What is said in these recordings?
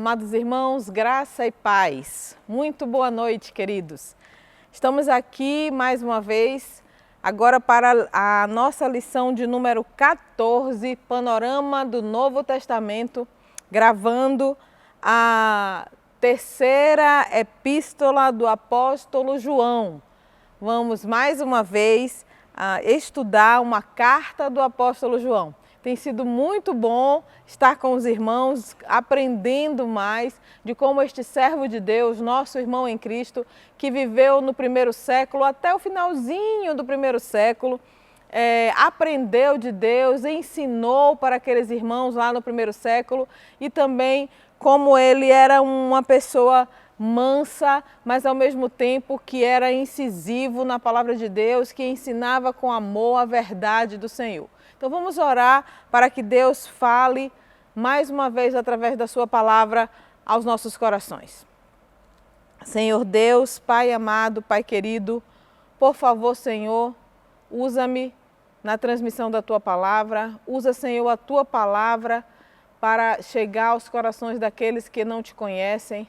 Amados irmãos, graça e paz. Muito boa noite, queridos. Estamos aqui mais uma vez, agora para a nossa lição de número 14, Panorama do Novo Testamento, gravando a terceira epístola do apóstolo João. Vamos mais uma vez estudar uma carta do apóstolo João. Tem sido muito bom estar com os irmãos, aprendendo mais de como este servo de Deus, nosso irmão em Cristo, que viveu no primeiro século, até o finalzinho do primeiro século, aprendeu de Deus, ensinou para aqueles irmãos lá no primeiro século e também como ele era uma pessoa mansa, mas ao mesmo tempo que era incisivo na palavra de Deus, que ensinava com amor a verdade do Senhor. Então vamos orar para que Deus fale mais uma vez através da sua palavra aos nossos corações. Senhor Deus, Pai amado, Pai querido, por favor, Senhor, usa-me na transmissão da tua palavra, usa, Senhor, a tua palavra para chegar aos corações daqueles que não te conhecem.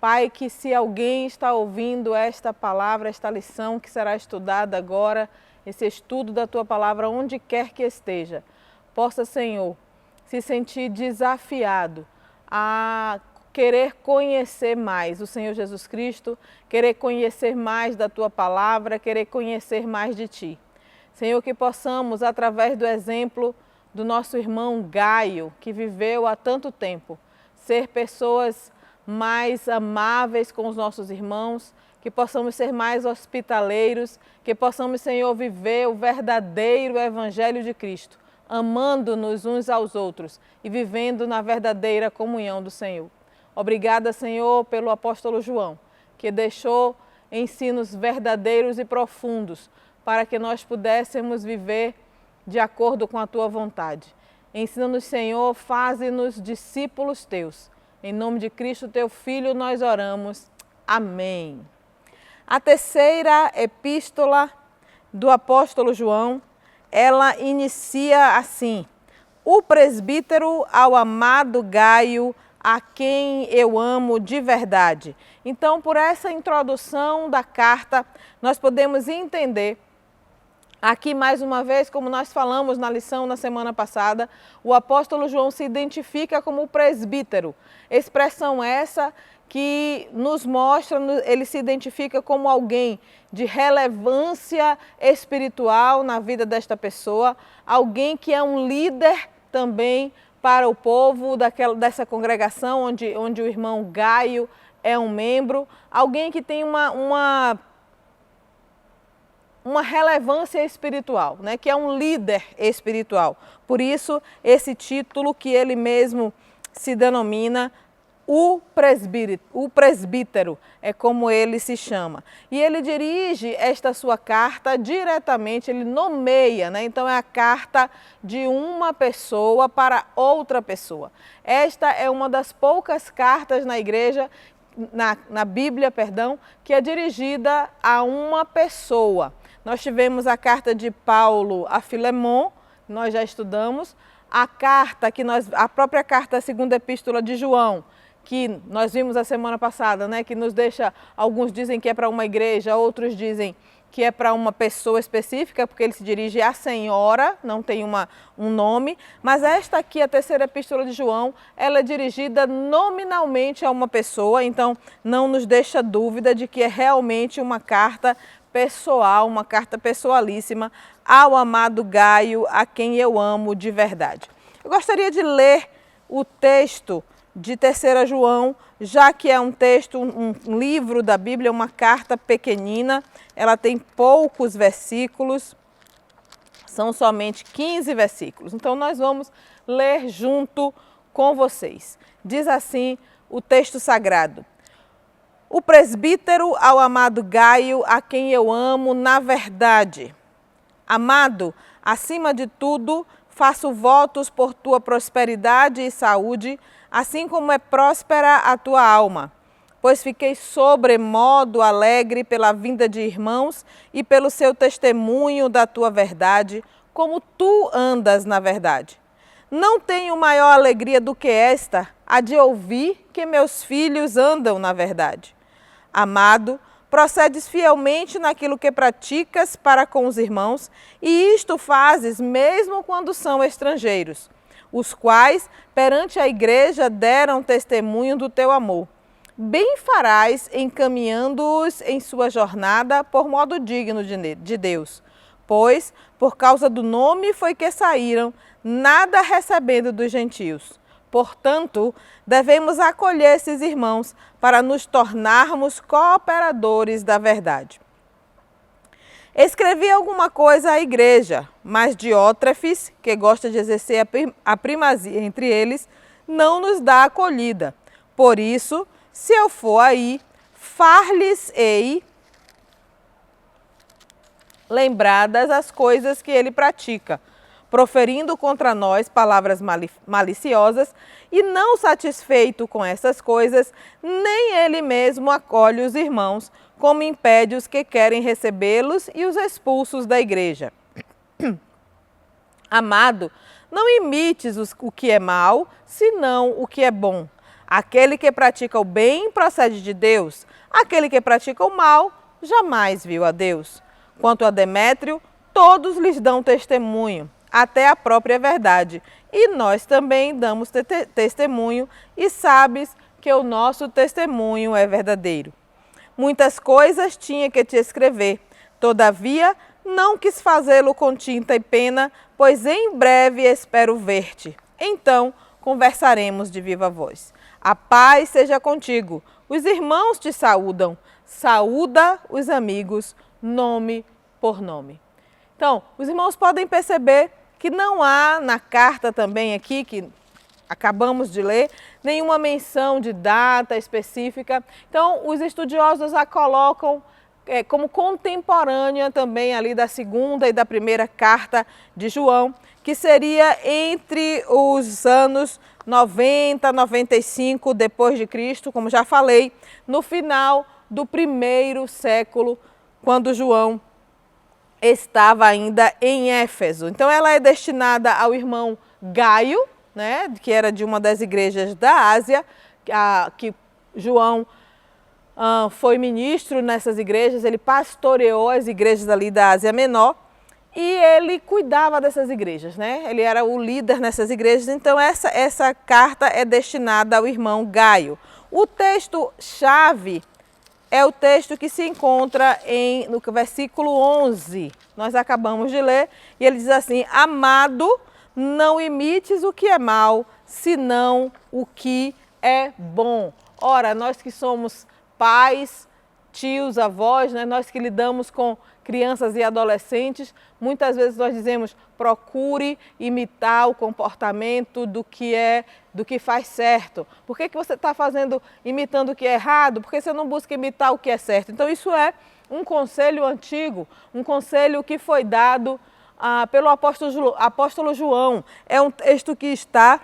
Pai, que se alguém está ouvindo esta palavra, esta lição que será estudada agora, esse estudo da tua palavra, onde quer que esteja, possa, Senhor, se sentir desafiado a querer conhecer mais o Senhor Jesus Cristo, querer conhecer mais da tua palavra, querer conhecer mais de ti. Senhor, que possamos, através do exemplo do nosso irmão Gaio, que viveu há tanto tempo, ser pessoas mais amáveis com os nossos irmãos, que possamos ser mais hospitaleiros, que possamos, Senhor, viver o verdadeiro Evangelho de Cristo, amando-nos uns aos outros e vivendo na verdadeira comunhão do Senhor. Obrigada, Senhor, pelo apóstolo João, que deixou ensinos verdadeiros e profundos para que nós pudéssemos viver de acordo com a tua vontade. Ensina-nos, Senhor, faze-nos discípulos teus. Em nome de Cristo, teu Filho, nós oramos. Amém. A terceira epístola do apóstolo João, ela inicia assim: o presbítero ao amado Gaio, a quem eu amo de verdade. Então, por essa introdução da carta, nós podemos entender aqui mais uma vez, como nós falamos na lição na semana passada, o apóstolo João se identifica como presbítero. Expressão essa que nos mostra, ele se identifica como alguém de relevância espiritual na vida desta pessoa, alguém que é um líder também para o povo dessa congregação onde o irmão Gaio é um membro, alguém que tem uma relevância espiritual, né? Que é um líder espiritual. Por isso, esse título que ele mesmo se denomina o presbítero, é como ele se chama. E ele dirige esta sua carta diretamente, ele nomeia, né? Então é a carta de uma pessoa para outra pessoa. Esta é uma das poucas cartas na igreja, na Bíblia, perdão, que é dirigida a uma pessoa. Nós tivemos a carta de Paulo a Filemon, nós já estudamos, a própria carta, a segunda epístola de João, que nós vimos a semana passada, né, que nos deixa, alguns dizem que é para uma igreja, outros dizem que é para uma pessoa específica, porque ele se dirige à senhora, não tem um nome, mas esta aqui, a terceira epístola de João, ela é dirigida nominalmente a uma pessoa, então não nos deixa dúvida de que é realmente uma carta pessoal, uma carta pessoalíssima ao amado Gaio, a quem eu amo de verdade. Eu gostaria de ler o texto de 3 João, já que é um texto, um livro da Bíblia, uma carta pequenina, ela tem poucos versículos, são somente 15 versículos. Então nós vamos ler junto com vocês. Diz assim o texto sagrado: o presbítero ao amado Gaio, a quem eu amo na verdade. Amado, acima de tudo, faço votos por tua prosperidade e saúde, assim como é próspera a tua alma. Pois fiquei sobremodo alegre pela vinda de irmãos e pelo seu testemunho da tua verdade, como tu andas na verdade. Não tenho maior alegria do que esta, a de ouvir que meus filhos andam na verdade. Amado, procedes fielmente naquilo que praticas para com os irmãos, e isto fazes mesmo quando são estrangeiros, os quais perante a igreja deram testemunho do teu amor. Bem farás encaminhando-os em sua jornada por modo digno de Deus, pois por causa do nome foi que saíram, nada recebendo dos gentios. Portanto, devemos acolher esses irmãos para nos tornarmos cooperadores da verdade. Escrevi alguma coisa à igreja, mas Diótrefes, que gosta de exercer a primazia entre eles, não nos dá acolhida. Por isso, se eu for aí, far-lhes-ei lembradas as coisas que ele pratica, proferindo contra nós palavras maliciosas, e não satisfeito com essas coisas, nem ele mesmo acolhe os irmãos, como impede os que querem recebê-los e os expulsos da igreja. Amado, não imites o que é mal, senão o que é bom. Aquele que pratica o bem procede de Deus, aquele que pratica o mal jamais viu a Deus. Quanto a Demétrio, todos lhes dão testemunho, até a própria verdade. E nós também damos testemunho, e sabes que o nosso testemunho é verdadeiro. Muitas coisas tinha que te escrever, todavia não quis fazê-lo com tinta e pena, pois em breve espero ver-te. Então conversaremos de viva voz. A paz seja contigo. Os irmãos te saúdam. Saúda os amigos, nome por nome. Então, os irmãos podem perceber que não há na carta também aqui, que acabamos de ler, nenhuma menção de data específica. Então, os estudiosos a colocam como contemporânea também ali da segunda e da primeira carta de João, que seria entre os anos 90, 95 depois de Cristo, como já falei, no final do primeiro século, quando João estava ainda em Éfeso. Então ela é destinada ao irmão Gaio, né, que era de uma das igrejas da Ásia, que João foi ministro nessas igrejas, ele pastoreou as igrejas ali da Ásia Menor e ele cuidava dessas igrejas, né? Ele era o líder nessas igrejas, então essa carta é destinada ao irmão Gaio. O texto-chave é o texto que se encontra no versículo 11. Nós acabamos de ler e ele diz assim: amado, não imites o que é mal, senão o que é bom. Ora, nós que somos pais, tios, avós, né? Nós que lidamos com crianças e adolescentes, muitas vezes nós dizemos: procure imitar o comportamento do que faz certo. Por que você está imitando o que é errado? Por que você não busca imitar o que é certo? Então isso é um conselho antigo, um conselho que foi dado pelo apóstolo João. É um texto que está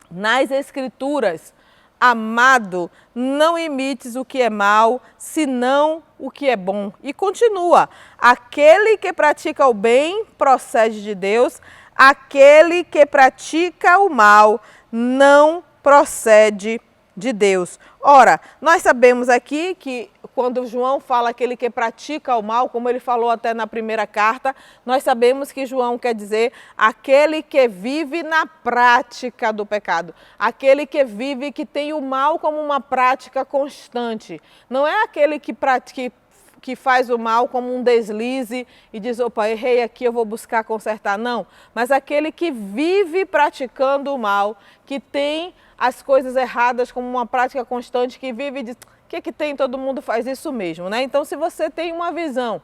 nas Escrituras. Amado, não imites o que é mal, senão o que é bom. E continua: aquele que pratica o bem procede de Deus, aquele que pratica o mal não procede de Deus. Ora, nós sabemos aqui que quando João fala aquele que pratica o mal, como ele falou até na primeira carta, nós sabemos que João quer dizer aquele que vive na prática do pecado, aquele que vive, que tem o mal como uma prática constante. Não é aquele que faz o mal como um deslize e diz: opa, errei aqui, eu vou buscar consertar. Não, mas aquele que vive praticando o mal, que tem as coisas erradas como uma prática constante, que vive e diz: o que tem? Todo mundo faz isso mesmo, né? Então, se você tem uma visão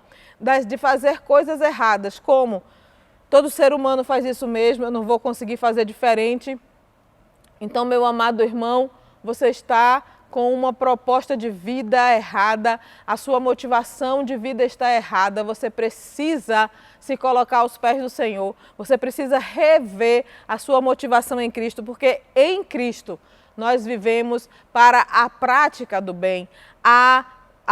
de fazer coisas erradas, como todo ser humano faz isso mesmo, eu não vou conseguir fazer diferente, então, meu amado irmão, você está com uma proposta de vida errada, a sua motivação de vida está errada, você precisa se colocar aos pés do Senhor, você precisa rever a sua motivação em Cristo, porque em Cristo nós vivemos para a prática do bem. A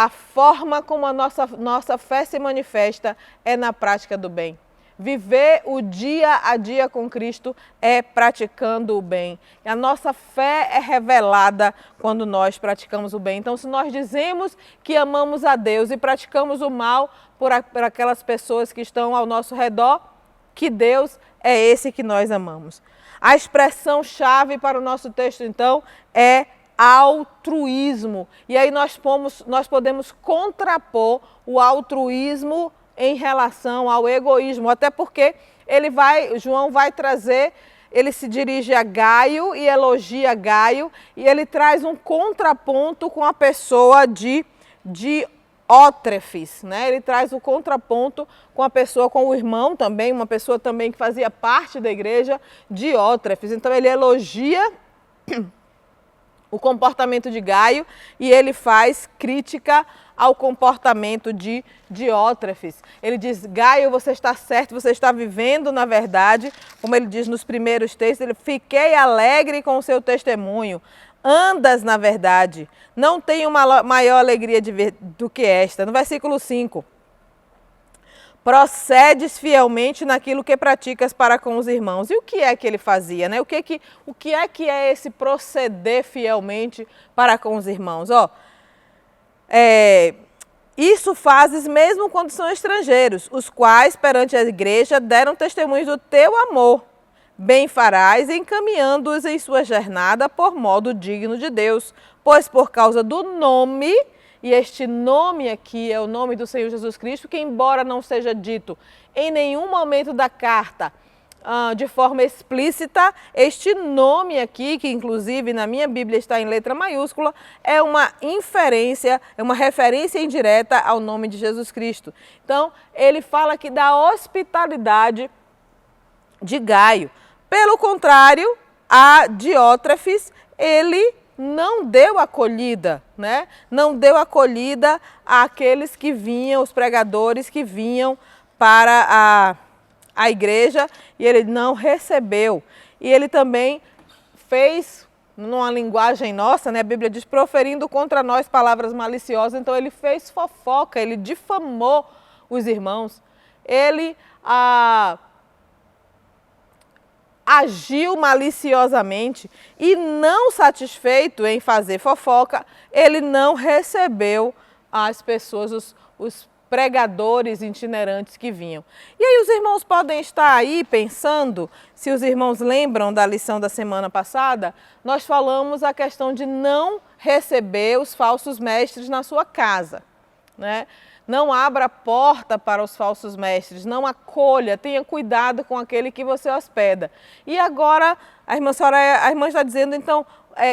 forma como a nossa fé se manifesta é na prática do bem. Viver o dia a dia com Cristo é praticando o bem. E a nossa fé é revelada quando nós praticamos o bem. Então, se nós dizemos que amamos a Deus e praticamos o mal por aquelas pessoas que estão ao nosso redor, que Deus é esse que nós amamos. A expressão-chave para o nosso texto, então, é altruísmo. E aí nós podemos contrapor o altruísmo em relação ao egoísmo, até porque João vai trazer, ele se dirige a Gaio e elogia Gaio, e ele traz um contraponto com a pessoa de Diótrefes, né? Ele traz o contraponto com a pessoa, com o irmão também, uma pessoa também que fazia parte da igreja, Diótrefes. Então ele elogia o comportamento de Gaio e ele faz crítica ao comportamento de Diótrefes. Ele diz: Gaio, você está certo, você está vivendo na verdade, como ele diz nos primeiros textos, ele: fiquei alegre com o seu testemunho, andas na verdade, não tenho uma maior alegria do que esta. No versículo 5, procedes fielmente naquilo que praticas para com os irmãos. E o que é que ele fazia, né? O que é esse proceder fielmente para com os irmãos? Isso fazes mesmo quando são estrangeiros, os quais perante a igreja deram testemunhos do teu amor. Bem farás encaminhando-os em sua jornada por modo digno de Deus, pois por causa do nome, e este nome aqui é o nome do Senhor Jesus Cristo, que embora não seja dito em nenhum momento da carta de forma explícita, este nome aqui, que inclusive na minha Bíblia está em letra maiúscula, é uma inferência, é uma referência indireta ao nome de Jesus Cristo. Então, ele fala aqui da hospitalidade de Gaio. Pelo contrário, a Diótrefes, ele não deu acolhida, né? Não deu acolhida àqueles que vinham, os pregadores que vinham para a igreja, e ele não recebeu. E ele também fez, numa linguagem nossa, né? A Bíblia diz, proferindo contra nós palavras maliciosas. Então ele fez fofoca, ele difamou os irmãos. Ele agiu maliciosamente e, não satisfeito em fazer fofoca, ele não recebeu as pessoas, os pregadores itinerantes que vinham. E aí os irmãos podem estar aí pensando, se os irmãos lembram da lição da semana passada, nós falamos a questão de não receber os falsos mestres na sua casa, né? Não abra a porta para os falsos mestres, não acolha, tenha cuidado com aquele que você hospeda. E agora a irmã está dizendo então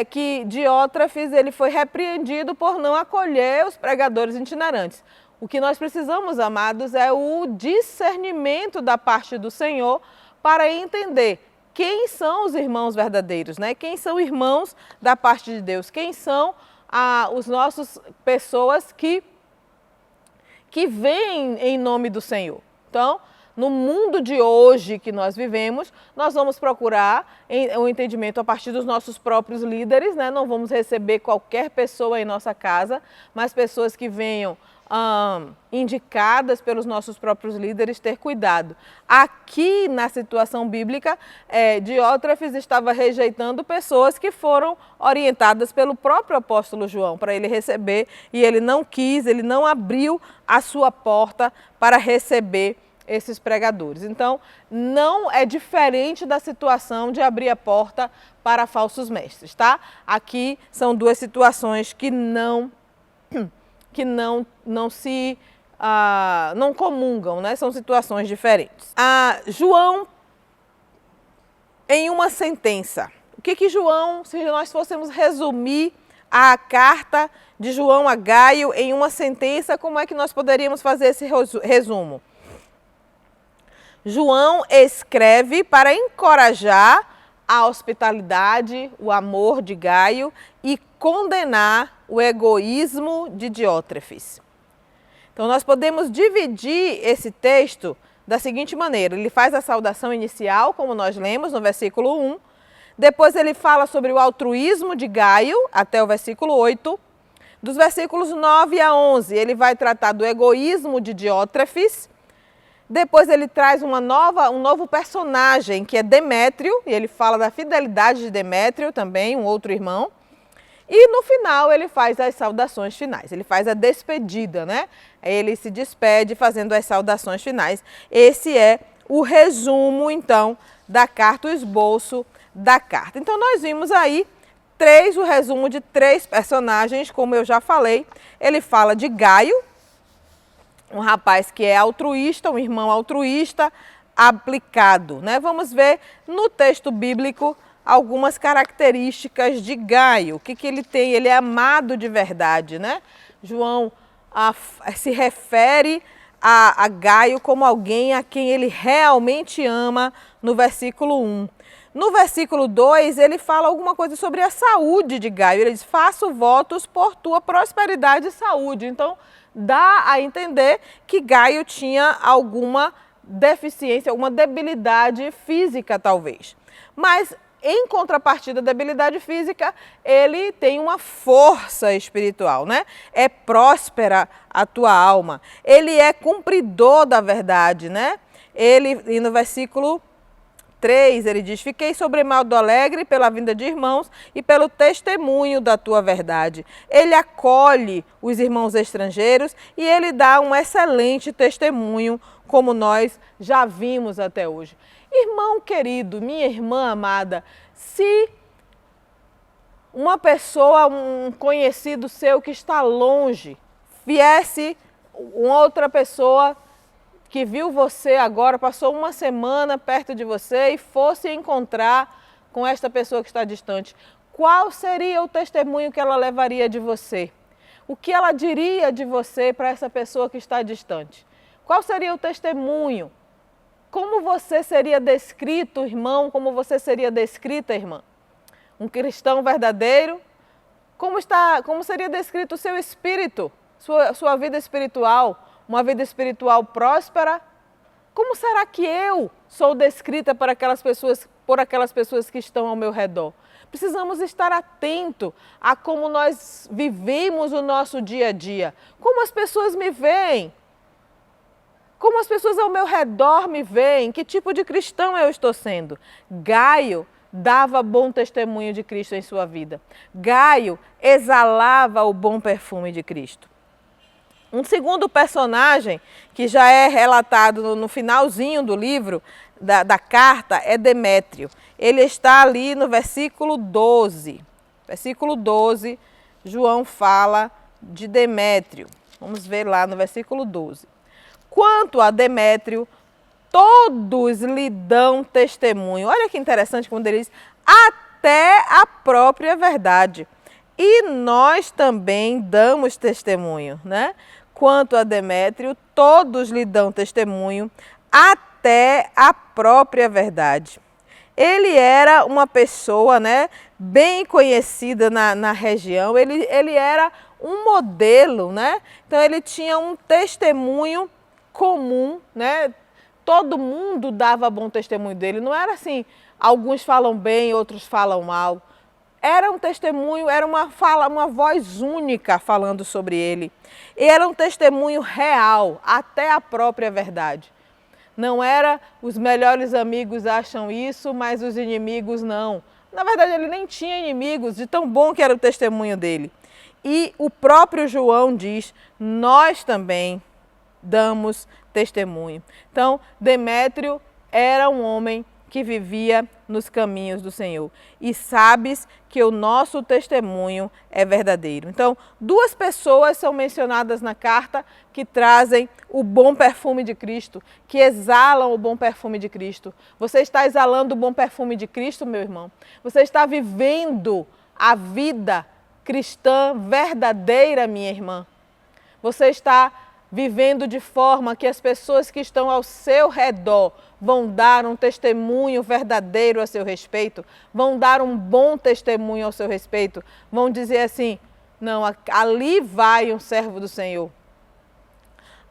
que Diótrefes ele foi repreendido por não acolher os pregadores itinerantes. O que nós precisamos, amados, é o discernimento da parte do Senhor para entender quem são os irmãos verdadeiros, né? Quem são irmãos da parte de Deus, quem são os nossos pessoas que vêm em nome do Senhor. Então, no mundo de hoje que nós vivemos, nós vamos procurar o entendimento a partir dos nossos próprios líderes, né? Não vamos receber qualquer pessoa em nossa casa, mas pessoas que venham indicadas pelos nossos próprios líderes, ter cuidado. Aqui na situação bíblica, Diótrefes estava rejeitando pessoas que foram orientadas pelo próprio apóstolo João para ele receber, e ele não quis, ele não abriu a sua porta para receber esses pregadores. Então, não é diferente da situação de abrir a porta para falsos mestres, tá? Aqui são duas situações que não comungam, né? São situações diferentes. João, em uma sentença, o que João, se nós fôssemos resumir a carta de João a Gaio em uma sentença, como é que nós poderíamos fazer esse resumo? João escreve para encorajar a hospitalidade, o amor de Gaio e condenar o egoísmo de Diótrefes. Então nós podemos dividir esse texto da seguinte maneira: ele faz a saudação inicial, como nós lemos no versículo 1, depois ele fala sobre o altruísmo de Gaio, até o versículo 8, dos versículos 9 a 11 ele vai tratar do egoísmo de Diótrefes, Depois ele traz um novo personagem, que é Demétrio, e ele fala da fidelidade de Demétrio também, um outro irmão. E no final ele faz as saudações finais, ele faz a despedida, né? Ele se despede fazendo as saudações finais. Esse é o resumo, então, da carta, o esboço da carta. Então nós vimos aí o resumo de 3 personagens, como eu já falei. Ele fala de Gaio, um rapaz que é altruísta, um irmão altruísta, aplicado, né? Vamos ver no texto bíblico algumas características de Gaio. O que ele tem? Ele é amado de verdade, né? João se refere a Gaio como alguém a quem ele realmente ama no versículo 1. No versículo 2, ele fala alguma coisa sobre a saúde de Gaio. Ele diz, faço votos por tua prosperidade e saúde. Então, dá a entender que Gaio tinha alguma deficiência, alguma debilidade física, talvez. Mas, em contrapartida da debilidade física, ele tem uma força espiritual, né? É próspera a tua alma. Ele é cumpridor da verdade, né? E no versículo 3, ele diz, fiquei sobremodo alegre pela vinda de irmãos e pelo testemunho da tua verdade. Ele acolhe os irmãos estrangeiros e ele dá um excelente testemunho, como nós já vimos até hoje. Irmão querido, minha irmã amada, se uma pessoa, um conhecido seu que está longe, viesse uma outra pessoa que viu você agora, passou uma semana perto de você e fosse encontrar com esta pessoa que está distante, qual seria o testemunho que ela levaria de você? O que ela diria de você para essa pessoa que está distante? Qual seria o testemunho? Como você seria descrito, irmão? Como você seria descrita, irmã? Um cristão verdadeiro? Como seria descrito o seu espírito, sua vida espiritual? Uma vida espiritual próspera? Como será que eu sou descrita por aquelas pessoas que estão ao meu redor? Precisamos estar atentos a como nós vivemos o nosso dia a dia. Como as pessoas me veem? Como as pessoas ao meu redor me veem? Que tipo de cristão eu estou sendo? Gaio dava bom testemunho de Cristo em sua vida. Gaio exalava o bom perfume de Cristo. Um segundo personagem, que já é relatado no finalzinho do livro, da carta, é Demétrio. Ele está ali no versículo 12. Versículo 12, João fala de Demétrio. Vamos ver lá no versículo 12. Quanto a Demétrio, todos lhe dão testemunho. Olha que interessante quando ele diz, até a própria verdade. E nós também damos testemunho, né? Quanto a Demétrio, todos lhe dão testemunho, até a própria verdade. Ele era uma pessoa, né, bem conhecida na região, ele era um modelo, né? Então ele tinha um testemunho comum, né? Todo mundo dava bom testemunho dele, não era assim, alguns falam bem, outros falam mal. Era um testemunho, era uma voz única falando sobre ele. E era um testemunho real, até a própria verdade. Não era os melhores amigos acham isso, mas os inimigos não. Na verdade, ele nem tinha inimigos, de tão bom que era o testemunho dele. E o próprio João diz, nós também damos testemunho. Então, Demétrio era um homem que vivia nos caminhos do Senhor. E sabes que o nosso testemunho é verdadeiro. Então, 2 pessoas são mencionadas na carta que trazem o bom perfume de Cristo, que exalam o bom perfume de Cristo. Você está exalando o bom perfume de Cristo, meu irmão? Você está vivendo a vida cristã verdadeira, minha irmã? Você está vivendo de forma que as pessoas que estão ao seu redor vão dar um testemunho verdadeiro a seu respeito, vão dar um bom testemunho ao seu respeito, vão dizer assim, não, ali vai um servo do Senhor,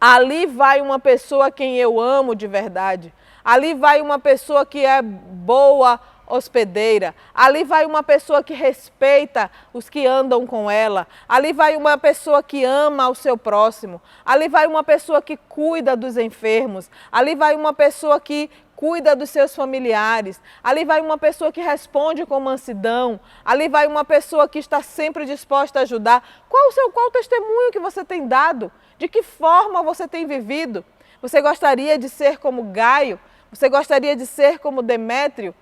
ali vai uma pessoa a quem eu amo de verdade, ali vai uma pessoa que é boa hospedeira, ali vai uma pessoa que respeita os que andam com ela, ali vai uma pessoa que ama o seu próximo, ali vai uma pessoa que cuida dos enfermos, ali vai uma pessoa que cuida dos seus familiares, ali vai uma pessoa que responde com mansidão, ali vai uma pessoa que está sempre disposta a ajudar. Qual o testemunho que você tem dado? De que forma você tem vivido? Você gostaria de ser como Gaio? Você gostaria de ser como Demétrio?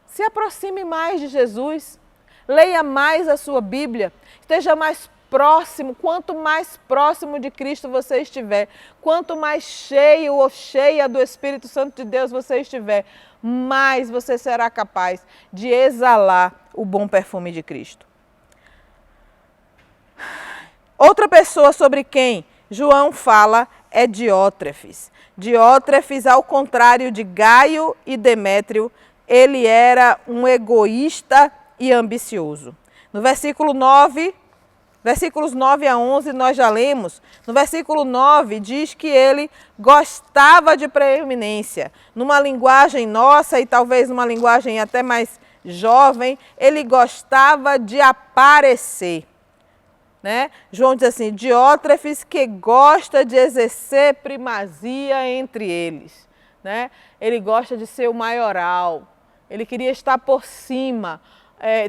Se aproxime mais de Jesus, leia mais a sua Bíblia, esteja mais próximo. Quanto mais próximo de Cristo você estiver, quanto mais cheio ou cheia do Espírito Santo de Deus você estiver, mais você será capaz de exalar o bom perfume de Cristo. Outra pessoa sobre quem João fala é Diótrefes. Diótrefes, ao contrário de Gaio e Demétrio, ele era um egoísta e ambicioso. No versículos 9 a 11 nós já lemos. No versículo 9 diz que ele gostava de preeminência. Numa linguagem nossa e talvez numa linguagem até mais jovem, ele gostava de aparecer. Né? João diz assim, Diótrefes que gosta de exercer primazia entre eles. Né? Ele gosta de ser o maioral, ele queria estar por cima.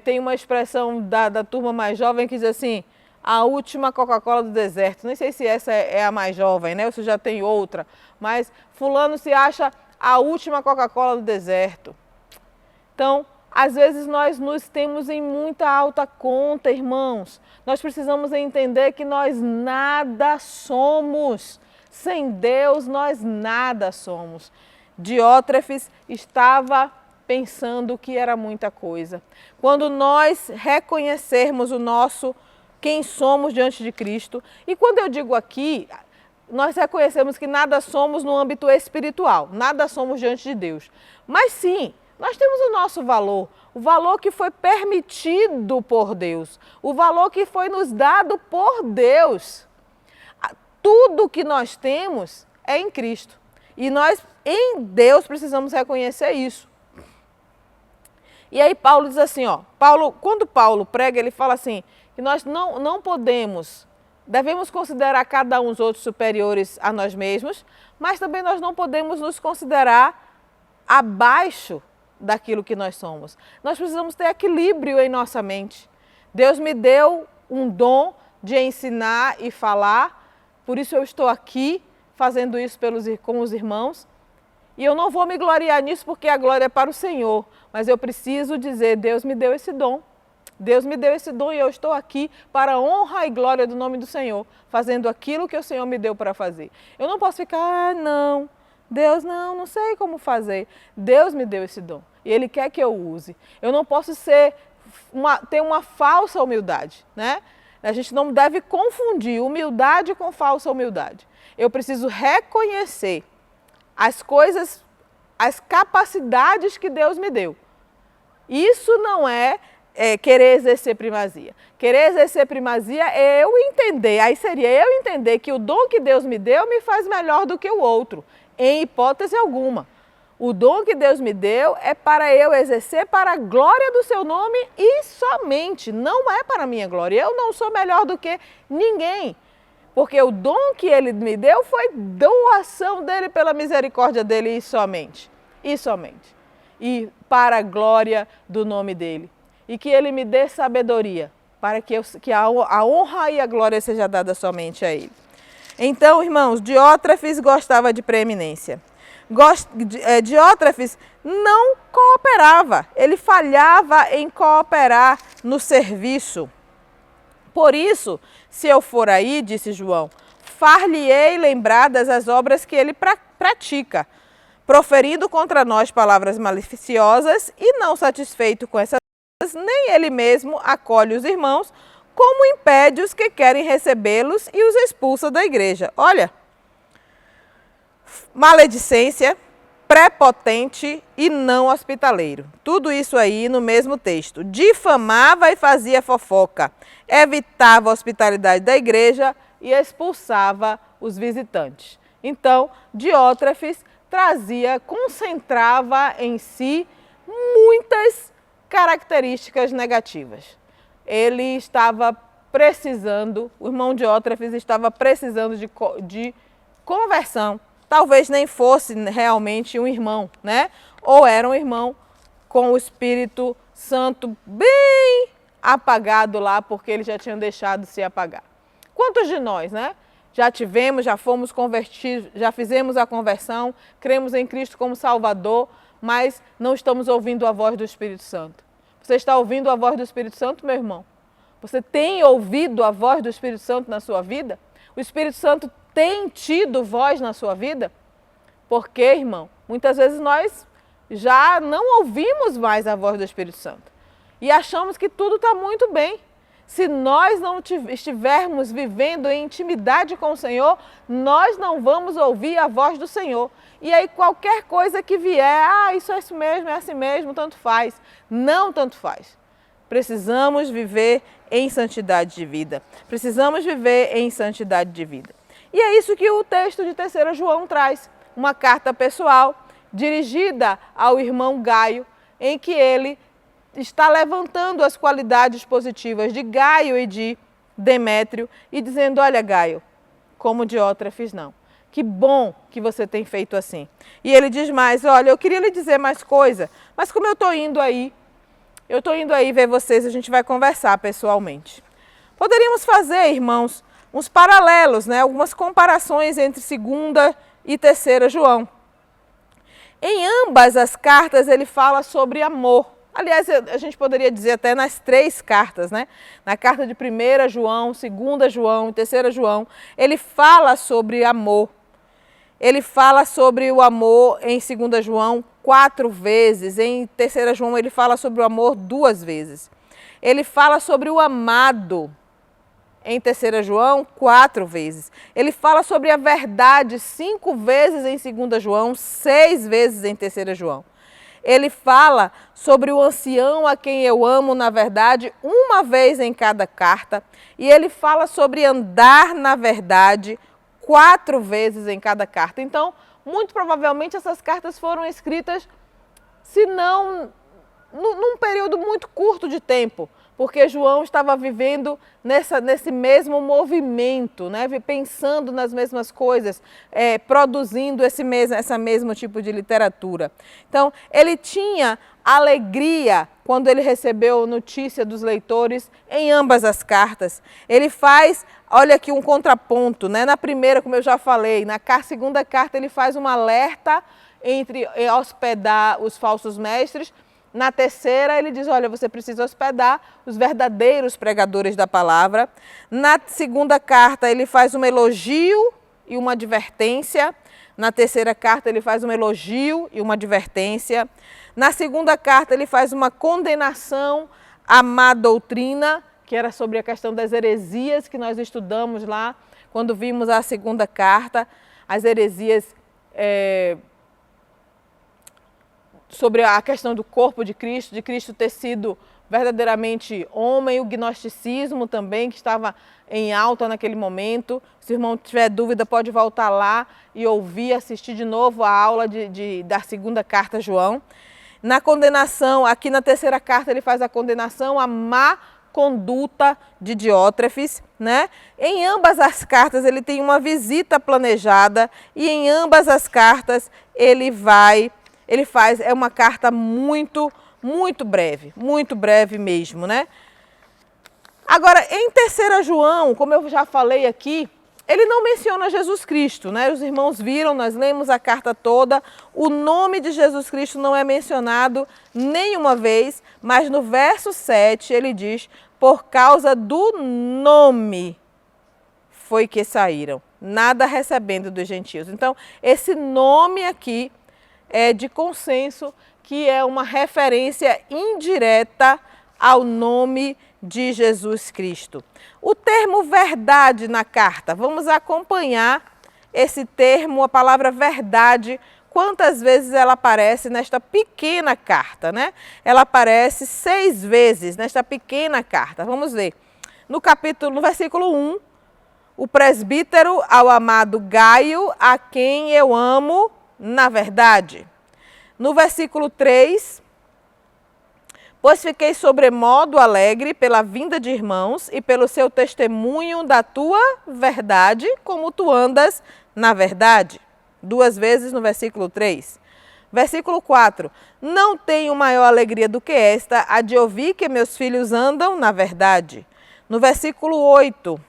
Tem uma expressão da turma mais jovem que diz assim, a última Coca-Cola do deserto. Nem sei se essa é a mais jovem, né? Ou se já tem outra, mas fulano se acha a última Coca-Cola do deserto. Então, às vezes nós nos temos em muita alta conta, irmãos. Nós precisamos entender que nós nada somos. Sem Deus, nós nada somos. Diótrefes estava pensando que era muita coisa. Quando nós reconhecermos quem somos diante de Cristo, e quando eu digo aqui, nós reconhecemos que nada somos no âmbito espiritual, nada somos diante de Deus. Mas sim, nós temos o nosso valor, o valor que foi permitido por Deus, o valor que foi nos dado por Deus. Tudo que nós temos é em Cristo. E nós, em Deus, precisamos reconhecer isso. E aí Paulo diz assim, quando Paulo prega, ele fala assim, que nós não devemos considerar cada um os outros superiores a nós mesmos, mas também nós não podemos nos considerar abaixo daquilo que nós somos. Nós precisamos ter equilíbrio em nossa mente. Deus me deu um dom de ensinar e falar, por isso eu estou aqui fazendo isso com os irmãos. E eu não vou me gloriar nisso porque a glória é para o Senhor, mas eu preciso dizer, Deus me deu esse dom. Deus me deu esse dom e eu estou aqui para a honra e glória do nome do Senhor, fazendo aquilo que o Senhor me deu para fazer. Eu não posso ficar, não, Deus não sei como fazer. Deus me deu esse dom e Ele quer que eu use. Eu não posso ter uma falsa humildade, né? A gente não deve confundir humildade com falsa humildade. Eu preciso reconhecer as coisas, as capacidades que Deus me deu. Isso não é querer exercer primazia. Querer exercer primazia é eu entender, aí seria eu entender que o dom que Deus me deu me faz melhor do que o outro, em hipótese alguma. O dom que Deus me deu é para eu exercer para a glória do seu nome e somente, não é para a minha glória. Eu não sou melhor do que ninguém, porque o dom que Ele me deu foi doação dEle pela misericórdia dEle e somente. E somente. E para a glória do nome dEle. E que Ele me dê sabedoria, para que a honra e a glória seja dada somente a Ele. Então, irmãos, Diótrefes gostava de preeminência. Diótrefes não cooperava, ele falhava em cooperar no serviço. Por isso, se eu for aí, disse João, far-lhe-ei lembradas as obras que ele pratica, proferindo contra nós palavras maliciosas e não satisfeito com essas nem ele mesmo acolhe os irmãos, como impede os que querem recebê-los e os expulsa da igreja. Olha, maledicência, prepotente e não hospitaleiro. Tudo isso aí no mesmo texto. Difamava e fazia fofoca, evitava a hospitalidade da igreja e expulsava os visitantes. Então, Diótrefes concentrava em si muitas características negativas. Ele estava precisando, o irmão Diótrefes estava precisando de conversão. Talvez nem fosse realmente um irmão, né? Ou era um irmão com o Espírito Santo bem apagado lá, porque ele já tinha deixado se apagar. Quantos de nós, né? Já tivemos, já fomos convertidos, já fizemos a conversão, cremos em Cristo como Salvador, mas não estamos ouvindo a voz do Espírito Santo. Você está ouvindo a voz do Espírito Santo, meu irmão? Você tem ouvido a voz do Espírito Santo na sua vida? O Espírito Santo tem tido voz na sua vida? Porque, irmão, muitas vezes nós já não ouvimos mais a voz do Espírito Santo e achamos que tudo está muito bem. Se nós não estivermos vivendo em intimidade com o Senhor, nós não vamos ouvir a voz do Senhor. E aí qualquer coisa que vier, isso é isso mesmo, é assim mesmo, tanto faz. Não tanto faz. Precisamos viver em santidade de vida. Precisamos viver em santidade de vida. E é isso que o texto de 3 João traz. Uma carta pessoal dirigida ao irmão Gaio, em que ele está levantando as qualidades positivas de Gaio e de Demétrio e dizendo, olha Gaio, como Diótrefes não. Que bom que você tem feito assim. E ele diz mais, olha, eu queria lhe dizer mais coisa, mas como eu estou indo aí ver vocês, a gente vai conversar pessoalmente. Poderíamos fazer, irmãos, uns paralelos, né? Algumas comparações entre 2ª e 3 João. Em ambas as cartas ele fala sobre amor. Aliás, a gente poderia dizer até nas 3 cartas, né? Na carta de 1 João, 2 João e 3 João, ele fala sobre amor. Ele fala sobre o amor em 2 João 4 vezes, em 3 João ele fala sobre o amor 2 vezes. Ele fala sobre o amado em 3 João 4 vezes. Ele fala sobre a verdade 5 vezes em 2 João, 6 vezes em 3 João. Ele fala sobre o ancião a quem eu amo, na verdade, 1 vez em cada carta. E ele fala sobre andar na verdade 4 vezes em cada carta. Então, muito provavelmente essas cartas foram escritas, se não num período muito curto de tempo, porque João estava vivendo nesse mesmo movimento, né? Pensando nas mesmas coisas, produzindo esse mesmo tipo de literatura. Então, ele tinha alegria quando ele recebeu notícia dos leitores em ambas as cartas. Ele faz, olha aqui um contraponto, né? Na primeira, como eu já falei, na 2ª carta ele faz um alerta entre hospedar os falsos mestres. Na 3ª, ele diz, olha, você precisa hospedar os verdadeiros pregadores da palavra. Na 2ª carta, ele faz um elogio e uma advertência. Na 3ª carta, ele faz um elogio e uma advertência. Na 2ª carta, ele faz uma condenação à má doutrina, que era sobre a questão das heresias que nós estudamos lá, quando vimos a 2ª carta, as heresias sobre a questão do corpo de Cristo ter sido verdadeiramente homem, o gnosticismo também, que estava em alta naquele momento. Se o irmão tiver dúvida, pode voltar lá e ouvir, assistir de novo a aula da 2ª carta a João. Na condenação, aqui na 3ª carta, ele faz a condenação à má conduta de Diótrefes, né? Em ambas as cartas ele tem uma visita planejada e em ambas as cartas ele faz uma carta muito breve mesmo, né? Agora, em 3 João, como eu já falei aqui, ele não menciona Jesus Cristo, né? Os irmãos viram, nós lemos a carta toda, o nome de Jesus Cristo não é mencionado nenhuma vez, mas no verso 7 ele diz, por causa do nome foi que saíram, nada recebendo dos gentios. Então, esse nome aqui é de consenso que é uma referência indireta ao nome de Jesus Cristo. O termo verdade na carta, vamos acompanhar esse termo, a palavra verdade, quantas vezes ela aparece nesta pequena carta, né? Ela aparece 6 vezes nesta pequena carta. Vamos ver. No versículo 1, o presbítero ao amado Gaio, a quem eu amo na verdade. No versículo 3, Pois fiquei sobremodo alegre pela vinda de irmãos e pelo seu testemunho da tua verdade, como tu andas na verdade. 2 vezes no versículo 3. Versículo 4. Não tenho maior alegria do que esta, a de ouvir que meus filhos andam na verdade. No versículo 8.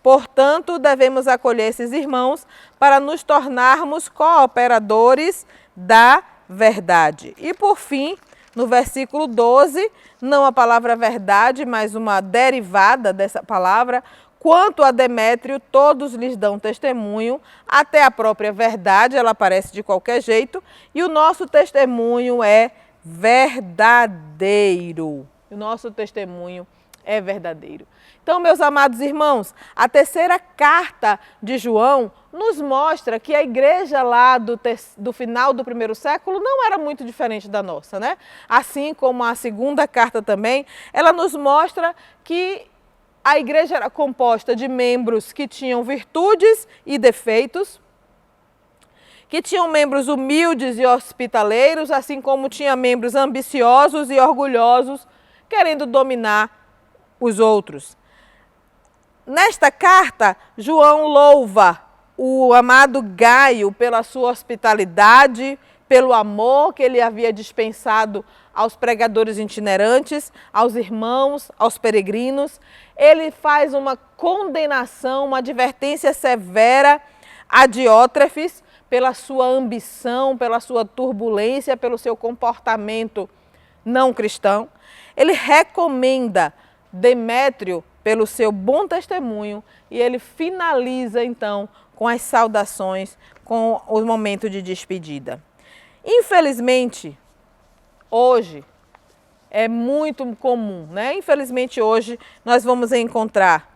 Portanto, devemos acolher esses irmãos para nos tornarmos cooperadores da verdade. E por fim, no versículo 12, não a palavra verdade, mas uma derivada dessa palavra, quanto a Demétrio, todos lhes dão testemunho, até a própria verdade, ela aparece de qualquer jeito, e o nosso testemunho é verdadeiro. O nosso testemunho é verdadeiro. Então, meus amados irmãos, a terceira carta de João nos mostra que a igreja lá do final do primeiro século não era muito diferente da nossa, né? Assim como a segunda carta também, ela nos mostra que a igreja era composta de membros que tinham virtudes e defeitos, que tinham membros humildes e hospitaleiros, assim como tinha membros ambiciosos e orgulhosos, querendo dominar os outros. Nesta carta, João louva o amado Gaio pela sua hospitalidade, pelo amor que ele havia dispensado aos pregadores itinerantes, aos irmãos, aos peregrinos. Ele faz uma condenação, uma advertência severa a Diótrefes pela sua ambição, pela sua turbulência, pelo seu comportamento não cristão. Ele recomenda Demétrio pelo seu bom testemunho e ele finaliza então com as saudações, com o momento de despedida. Infelizmente, hoje é muito comum, né? Infelizmente hoje nós vamos encontrar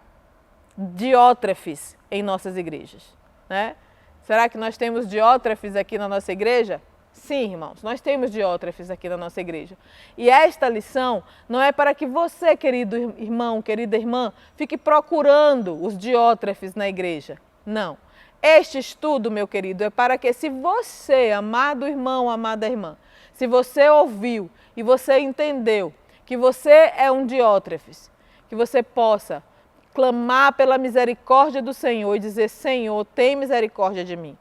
Diótrefes em nossas igrejas, né? Será que nós temos Diótrefes aqui na nossa igreja? Sim, irmãos, nós temos Diótrefes aqui na nossa igreja. E esta lição não é para que você, querido irmão, querida irmã, fique procurando os Diótrefes na igreja. Não. Este estudo, meu querido, é para que se você, amado irmão, amada irmã, se você ouviu e você entendeu que você é um Diótrefes, que você possa clamar pela misericórdia do Senhor e dizer: Senhor, tem misericórdia de mim.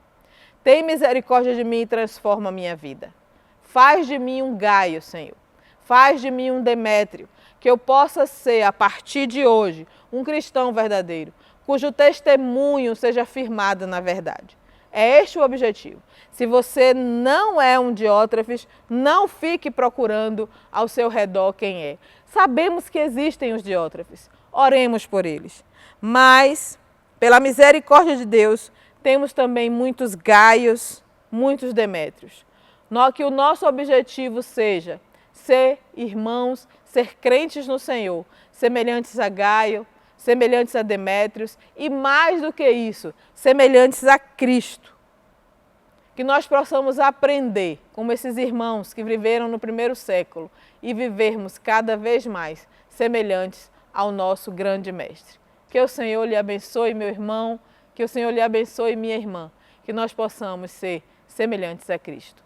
Tem misericórdia de mim e transforma a minha vida. Faz de mim um Gaio, Senhor. Faz de mim um Demétrio, que eu possa ser, a partir de hoje, um cristão verdadeiro, cujo testemunho seja firmado na verdade. É este o objetivo. Se você não é um Diótrefes, não fique procurando ao seu redor quem é. Sabemos que existem os Diótrefes, oremos por eles. Mas, pela misericórdia de Deus, temos também muitos Gaios, muitos Demétrios. Que o nosso objetivo seja ser irmãos, ser crentes no Senhor, semelhantes a Gaio, semelhantes a Demétrios e, mais do que isso, semelhantes a Cristo. Que nós possamos aprender, como esses irmãos que viveram no primeiro século, e vivermos cada vez mais semelhantes ao nosso grande Mestre. Que o Senhor lhe abençoe, meu irmão, que o Senhor lhe abençoe, minha irmã, que nós possamos ser semelhantes a Cristo.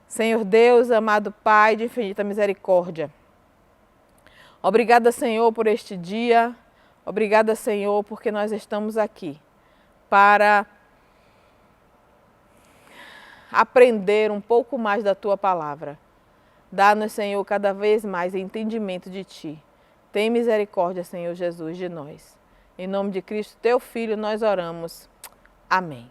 Senhor Deus, amado Pai de infinita misericórdia, obrigada, Senhor, por este dia, obrigada, Senhor, porque nós estamos aqui para aprender um pouco mais da Tua palavra. Dá-nos, Senhor, cada vez mais entendimento de Ti. Tem misericórdia, Senhor Jesus, de nós. Em nome de Cristo, Teu Filho, nós oramos. Amém.